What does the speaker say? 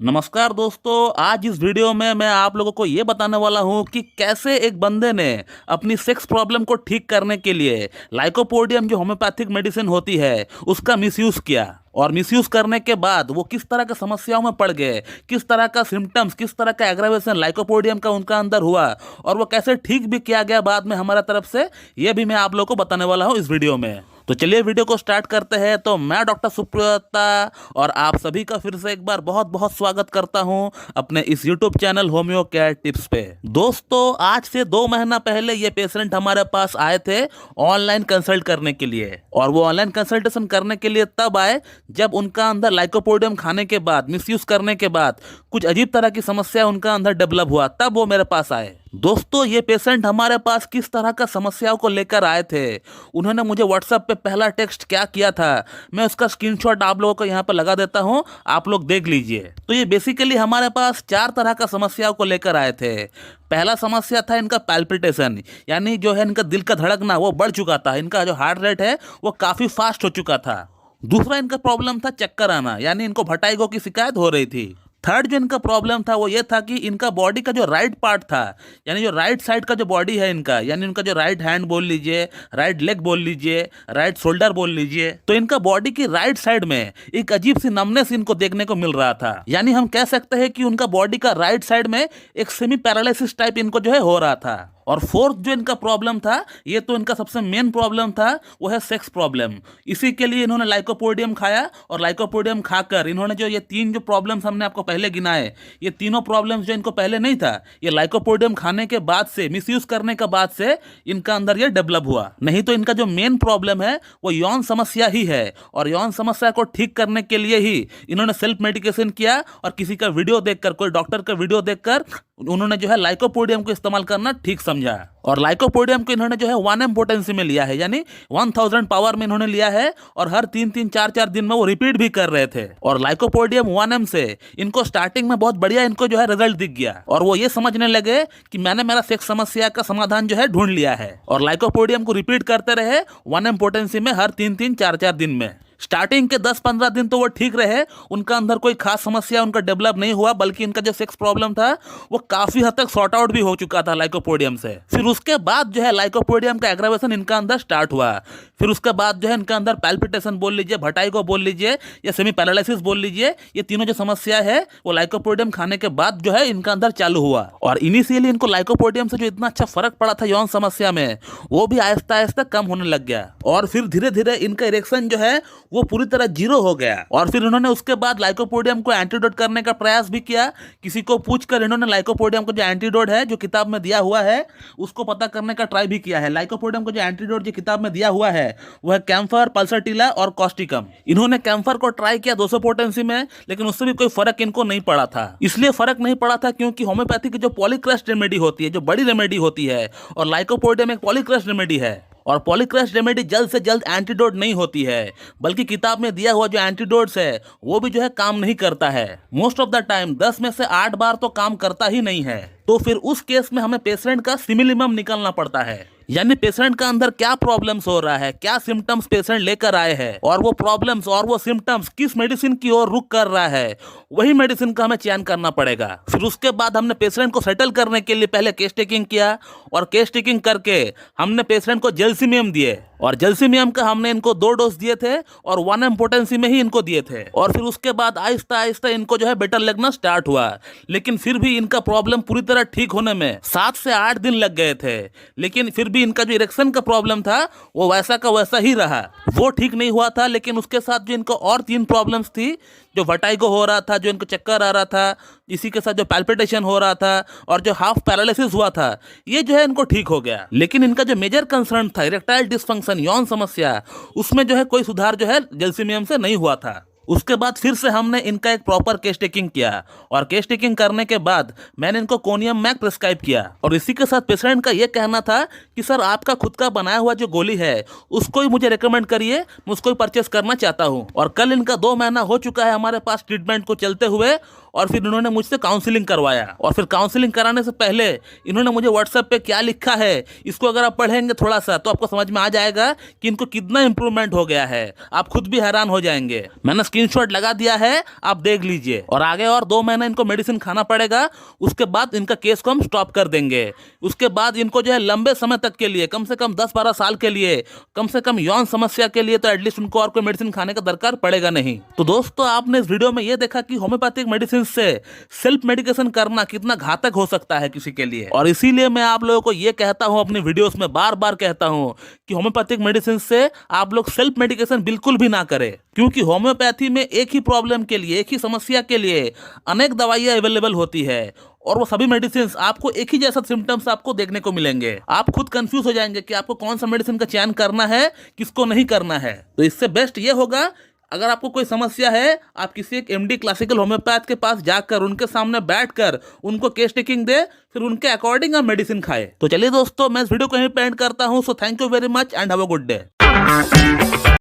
नमस्कार दोस्तों, आज इस वीडियो में मैं आप लोगों को ये बताने वाला हूँ कि कैसे एक बंदे ने अपनी सेक्स प्रॉब्लम को ठीक करने के लिए लाइकोपोडियम जो होम्योपैथिक मेडिसिन होती है उसका मिसयूज़ किया। और मिसयूज़ करने के बाद वो किस तरह की समस्याओं में पड़ गए, किस तरह का सिम्टम्स, किस तरह का एग्रावेशन लाइकोपोडियम का उनका अंदर हुआ और वो कैसे ठीक भी किया गया बाद में हमारा तरफ से, ये भी मैं आप लोगों को बताने वाला हूँ इस वीडियो में। तो चलिए वीडियो को स्टार्ट करते हैं। तो मैं डॉक्टर सुप्रियता और आप सभी का फिर से एक बार बहुत बहुत स्वागत करता हूं अपने इस YouTube channel homeo care tips पे। दोस्तों, आज से 2 महीना पहले ये पेशेंट हमारे पास आए थे ऑनलाइन कंसल्ट करने के लिए। और वो ऑनलाइन कंसल्टेशन करने के लिए तब आए जब उनका अंदर लाइकोपोडियम खाने के बाद, मिसयूज करने के बाद कुछ अजीब तरह की समस्या उनका अंदर डेवलप हुआ, तब वो मेरे पास आए। दोस्तों, ये पेशेंट हमारे पास किस तरह का समस्याओं को लेकर आए थे, उन्होंने मुझे व्हाट्सएप पे पहला टेक्स्ट क्या किया था, मैं उसका स्क्रीनशॉट आप लोगों को यहाँ पर लगा देता हूँ, आप लोग देख लीजिए। तो ये बेसिकली हमारे पास 4 तरह का समस्याओं को लेकर आए थे। पहला समस्या था इनका पैल्पिटेशन, यानी जो है इनका दिल का धड़कना वो बढ़ चुका था, इनका जो हार्ट रेट है वो काफ़ी फास्ट हो चुका था। दूसरा इनका प्रॉब्लम था चक्कर आना, यानी इनको भटाइगो की शिकायत हो रही थी। थर्ड जो इनका प्रॉब्लम था वो ये था कि इनका बॉडी का जो राइट पार्ट था, यानी जो राइट साइड का जो बॉडी है इनका, यानी इनका जो राइट हैंड बोल लीजिए, राइट लेग बोल लीजिए, राइट शोल्डर बोल लीजिए, तो इनका बॉडी की राइट साइड में एक अजीब सी नमनेस इनको देखने को मिल रहा था। यानी हम कह सकते हैं कि उनका बॉडी का राइट साइड में एक सेमी पैरालिसिस टाइप इनको जो है हो रहा था। और फोर्थ जो इनका प्रॉब्लम था, ये तो इनका सबसे मेन प्रॉब्लम था, वो है सेक्स प्रॉब्लम। इसी के लिए इन्होंने लाइकोपोडियम खाया और लाइकोपोडियम खाकर इन्होंने जो ये 3 जो प्रॉब्लम्स हमने आपको पहले गिनाए, ये तीनों प्रॉब्लम्स जो इनको पहले नहीं था, ये लाइकोपोडियम खाने के बाद से, मिसयूज करने के बाद से इनका अंदर ये डेवलप हुआ। नहीं तो इनका जो मेन प्रॉब्लम है वो यौन समस्या ही है। और यौन समस्या को ठीक करने के लिए ही इन्होंने सेल्फ मेडिकेशन किया और किसी का वीडियो देखकर, कोई डॉक्टर का वीडियो देखकर उन्होंने जो है लाइकोपोडियम को इस्तेमाल करना ठीक समझा। और लाइकोपोडियम को इन्होंने जो है 1M पोटेंसी में लिया है, यानी 1000 पावर में इन्होंने लिया है। और हर 3-3, 4-4 दिन में वो रिपीट भी कर रहे थे। और लाइकोपोडियम 1M से इनको स्टार्टिंग में बहुत बढ़िया इनको जो है रिजल्ट दिख गया और वो ये समझने लगे कि मैंने मेरा सेक्स समस्या का समाधान जो है ढूंढ लिया है। और लाइकोपोडियम को रिपीट करते रहे 1M पोटेंसी में हर 3-3, 4-4 दिन में। स्टार्टिंग के 10-15 दिन तो वो ठीक रहे, उनका अंदर कोई खास समस्या उनका डेवलप नहीं हुआ, बल्कि इनका जो सेक्स प्रॉब्लम था वो काफी हद तक सॉर्ट आउट भी हो चुका था लाइकोपोडियम से। फिर उसके बाद जो है लाइकोपोडियम का एग्रावेशन इनका अंदर स्टार्ट हुआ। फिर उसके बाद जो है इनका अंदर पैल्पिटेशन बोल लीजिए, भटाइगो बोल लीजिए या सेमी पैरालिसिस बोल लीजिए, ये तीनों जो समस्या है वो लाइकोपोडियम खाने के बाद जो है इनका अंदर चालू हुआ। और इनिशियली इनको लाइकोपोडियम से जो इतना अच्छा फर्क पड़ा था यौन समस्या में, वो भी आहिस्ता आहिस्ता कम होने लग गया। और फिर धीरे धीरे इनका इरेक्शन जो है वो पूरी तरह 0 हो गया। और फिर इन्होंने उसके बाद लाइकोपोडियम को एंटीडोट करने का प्रयास भी किया। किसी को पूछकर इन्होंने लाइकोपोडियम को जो एंटीडोट है जो किताब में दिया हुआ है उसको पता करने का ट्राई भी किया है। लाइकोपोडियम को जो एंटीडोट जो किताब में दिया हुआ है वह कैम्फर, पल्सरटिला और कॉस्टिकम। इन्होंने कैम्फर को ट्राई किया 200 पोटेंसी में, लेकिन उससे भी कोई फर्क इनको नहीं पड़ा था। इसलिए फर्क नहीं पड़ा था क्योंकि होम्योपैथी की जो पॉलीक्रस्ट रेमेडी होती है, जो बड़ी रेमेडी होती है, और लाइकोपोडियम एक पॉलीक्रस्ट रेमेडी है। और पॉलीक्रस्ट रेमेडी जल्द से जल्द एंटीडोट नहीं होती है, बल्कि किताब में दिया हुआ जो एंटीडोट्स है वो भी जो है काम नहीं करता है। मोस्ट ऑफ द टाइम 10 में से 8 बार तो काम करता ही नहीं है। तो फिर उस केस में हमें पेशेंट का सिमिलिमम निकालना पड़ता है, यानी पेशेंट का अंदर क्या प्रॉब्लम्स हो रहा है, क्या सिम्टम्स पेशेंट लेकर आए हैं, और वो प्रॉब्लम्स और वो सिम्टम्स किस मेडिसिन की ओर रुख कर रहा है, वही मेडिसिन का हमें चयन करना पड़ेगा। फिर उसके बाद हमने पेशेंट को सेटल करने के लिए पहले केस टेकिंग किया, और केस टेकिंग करके हमने पेशेंट को जेल्सिमियम दिए। और जेल्सिमियम का हमने इनको 2 डोज दिए थे और 1M पोटेंसी में ही इनको दिए थे। और फिर उसके बाद आहिस्ता आहिस्ता इनको जो है बेटर लगना स्टार्ट हुआ। लेकिन फिर भी इनका प्रॉब्लम पूरी तरह ठीक होने में 7 से 8 दिन लग गए थे। लेकिन फिर भी इनका जो इरेक्शन का प्रॉब्लम था वो वैसा का वैसा ही रहा, वो ठीक नहीं हुआ था। लेकिन उसके साथ जो इनको और 3 प्रॉब्लम्स थी, जो वर्टिगो हो रहा था, जो इनको चक्कर आ रहा था, इसी के साथ जो पैल्पिटेशन हो रहा था और जो हाफ पैरालिसिस हुआ था, ये जो है इनको ठीक हो गया। लेकिन इनका जो मेजर कंसर्न था, इरेक्टाइल डिसफंक्शन, यौन समस्या, उसमें जो है कोई सुधार जो है जेल्सिमियम से नहीं हुआ था। उसके बाद फिर से हमने इनका एक प्रॉपर केस टेकिंग किया, और केस टेकिंग करने के बाद मैंने इनको कोनियम मैक प्रिस्क्राइब किया। और इसी के साथ पेशेंट का ये कहना था कि सर आपका खुद का बनाया हुआ जो गोली है उसको ही मुझे रेकमेंड करिए, मैं उसको ही परचेस करना चाहता हूँ। और कल इनका 2 महीना हो चुका है हमारे पास ट्रीटमेंट को चलते हुए, और फिर इन्होंने मुझसे काउंसलिंग करवाया। और फिर काउंसलिंग कराने से पहले इन्होंने मुझे व्हाट्सएप पे क्या लिखा है, इसको अगर आप पढ़ेंगे थोड़ा सा तो आपको समझ में आ जाएगा कि इनको कितना इंप्रूवमेंट हो गया है। आप खुद भी हैरान हो जाएंगे। मैंने स्क्रीनशॉट लगा दिया है, आप देख लीजिए। और आगे और 2 महीने इनको मेडिसिन खाना पड़ेगा, उसके बाद इनका केस को हम स्टॉप कर देंगे। उसके बाद इनको जो है लंबे समय तक के लिए, कम से कम 10-12 साल के लिए, कम से कम यौन समस्या के लिए तो एटलीस्ट उनको और कोई मेडिसिन खाने का दरकार पड़ेगा नहीं। तो दोस्तों, आपने इस वीडियो में ये देखा कि होम्योपैथिक मेडिसिन से सेल्फ मेडिकेशन करना कितना घातक हो सकता है किसी के लिए। और इसीलिए मैं आप लोगों को ये कहता हूं, अपनी वीडियोस में बार बार कहता हूं कि होम्योपैथिक मेडिसिन से आप लोग सेल्फ मेडिकेशन बिल्कुल भी ना करें, क्योंकि होम्योपैथी में एक ही प्रॉब्लम के लिए, एक ही समस्या के लिए अनेक दवाइयां अवेलेबल होती है, और वो सभी मेडिसिन आपको एक ही जैसा सिम्टम्स आपको देखने को मिलेंगे। आप खुद कंफ्यूज हो जाएंगे कि आपको कौन सा मेडिसिन का चयन करना है, किसको नहीं करना है। तो इससे बेस्ट ये होगा, अगर आपको कोई समस्या है, आप किसी एक एमडी क्लासिकल होम्योपैथ के पास जाकर उनके सामने बैठकर उनको केस टेकिंग दे, फिर उनके अकॉर्डिंग आप मेडिसिन खाए। तो चलिए दोस्तों, मैं इस वीडियो को यहीं पे एंड करता हूं। So thank you very much and have a good day.